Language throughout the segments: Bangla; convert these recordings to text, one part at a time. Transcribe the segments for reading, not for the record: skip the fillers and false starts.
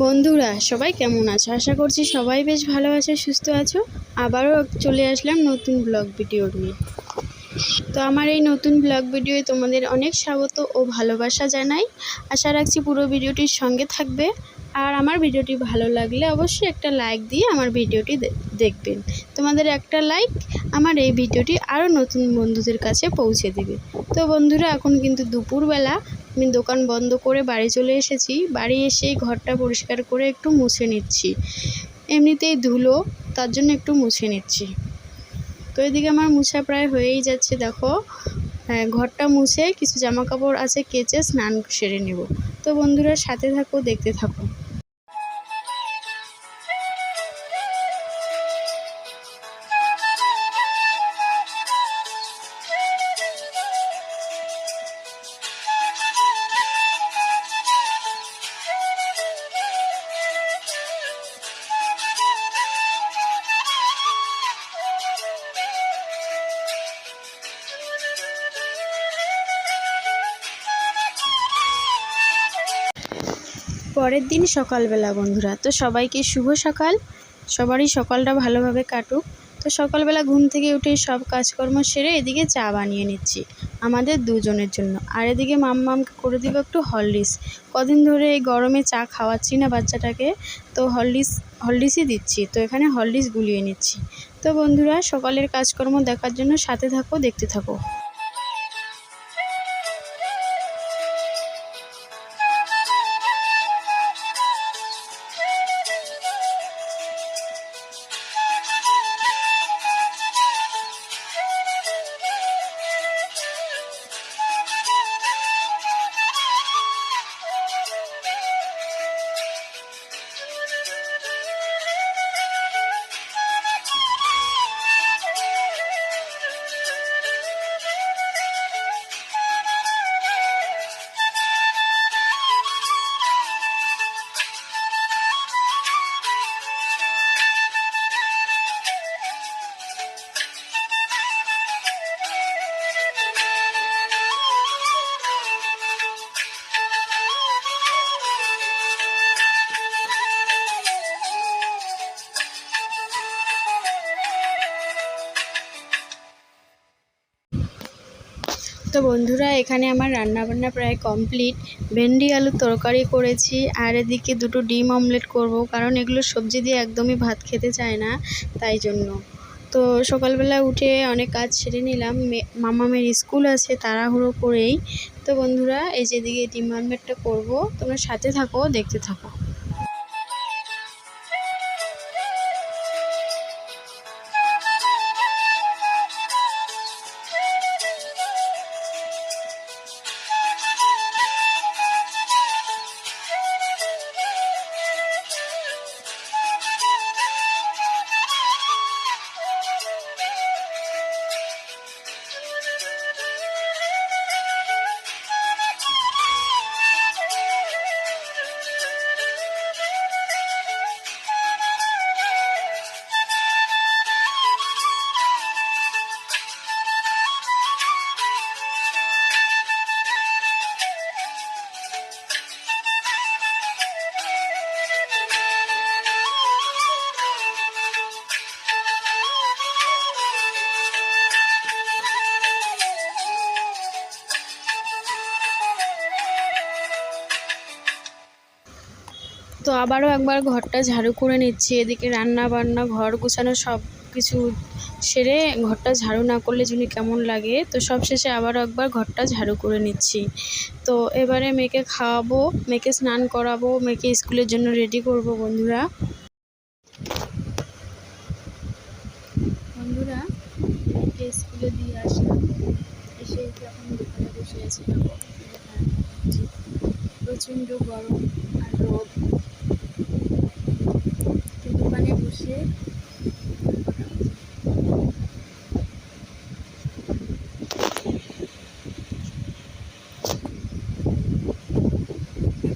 বন্ধুরা সবাই কেমন আছো? আশা করছি সবাই বেশ ভালো আছো, সুস্থ আছো। আবারও চলে আসলাম নতুন ব্লগ ভিডিও নিয়ে। তো আমার এই নতুন ব্লগ ভিডিওয়ে তোমাদের অনেক স্বাগত ও ভালোবাসা জানাই। আশা রাখছি পুরো ভিডিওটির সঙ্গে থাকবে। আর আমার ভিডিওটি ভালো লাগলে অবশ্যই একটা লাইক দিয়ে আমার ভিডিওটি দেখবেন। তোমাদের একটা লাইক আমার এই ভিডিওটি আরও নতুন বন্ধুদের কাছে পৌঁছে দেবে। তো বন্ধুরা এখন কিন্তু দুপুরবেলা আমি দোকান বন্ধ করে বাড়ি চলে এসেছি। বাড়ি এসেই ঘরটা পরিষ্কার করে একটু মুছে নিচ্ছি। এমনিতেই ধুলো, তার জন্য একটু মুছে নিচ্ছি। তো এদিকে আমার মুছা প্রায় হয়েই যাচ্ছে। দেখো, ঘরটা মুছে কিছু জামা কাপড় আছে কেচে স্নান সেরে নেব। তো বন্ধুরা সাথে থাকো, দেখতে থাকো। পরের দিন সকালবেলা বন্ধুরা, তো সবাইকে শুভ সকাল। সবারই সকালটা ভালোভাবে কাটুক। তো সকালবেলা ঘুম থেকে উঠে সব কাজকর্ম সেরে এদিকে চা বানিয়ে নিচ্ছি আমাদের দুজনের জন্য। আর এদিকে মাম্মামকে করে দিব একটু হরলিক্স। কদিন ধরে এই গরমে চা খাওয়াচ্ছি না বাচ্চাটাকে, তো হরলিক্সই দিচ্ছি। তো এখানে হরলিক্স গুলিয়ে নিচ্ছি। তো বন্ধুরা সকালের কাজকর্ম দেখার জন্য সাথে থাকো, দেখতে থাকো। তো বন্ধুরা এখানে আমার রান্নাবান্না প্রায় কমপ্লিট। ভেন্ডি আলুর তরকারি করেছি, আর এদিকে দুটো ডিম অমলেট করব, কারণ এগুলো সবজি দিয়ে একদমই ভাত খেতে চায় না, তাই জন্য। তো সকালবেলা উঠে অনেক কাজ সেরে নিলাম। মামামের স্কুল আছে তাড়াহুড়ো করেই। তো বন্ধুরা এই যেদিকে ডিম অমলেটটা করব, তোমরা সাথে থাকো, দেখতে থাকো। তো আবারও একবার ঘরটা ঝাড়ু করে নিচ্ছি। এদিকে রান্না বান্না, ঘর গোছানো সব কিছু সেরে ঘরটা ঝাড়ু না করলে যিনি কেমন লাগে। তো সব শেষে আবারও একবার ঘরটা ঝাড়ু করে নিচ্ছি। তো এবারে মেয়েকে খাওয়াবো, মেয়েকে স্নান করাবো, মেয়েকে স্কুলের জন্য রেডি করব। বন্ধুরা মেয়েকে স্কুলে দিয়ে আসলাম, এসে এখন দোকানে বসে আছি। প্রচণ্ড গরম আর রোদ, দোকানে বসে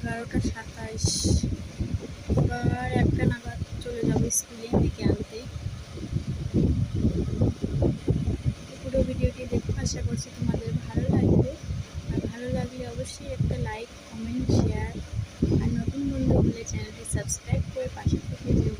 11:27। এবার 1টা নাগাদ চলে যাবো স্কুলে মেয়েকে আনতে। পুরো ভিডিওটি দেখে আশা করছি তোমাদের ভালো লাগবে। আর ভালো লাগলে অবশ্যই একটা লাইক, কমেন্ট, শেয়ার। আর নতুন বন্ধু পছন্দ হলে চ্যানেলটি সাবস্ক্রাইব করে পাশে থেকে যেও।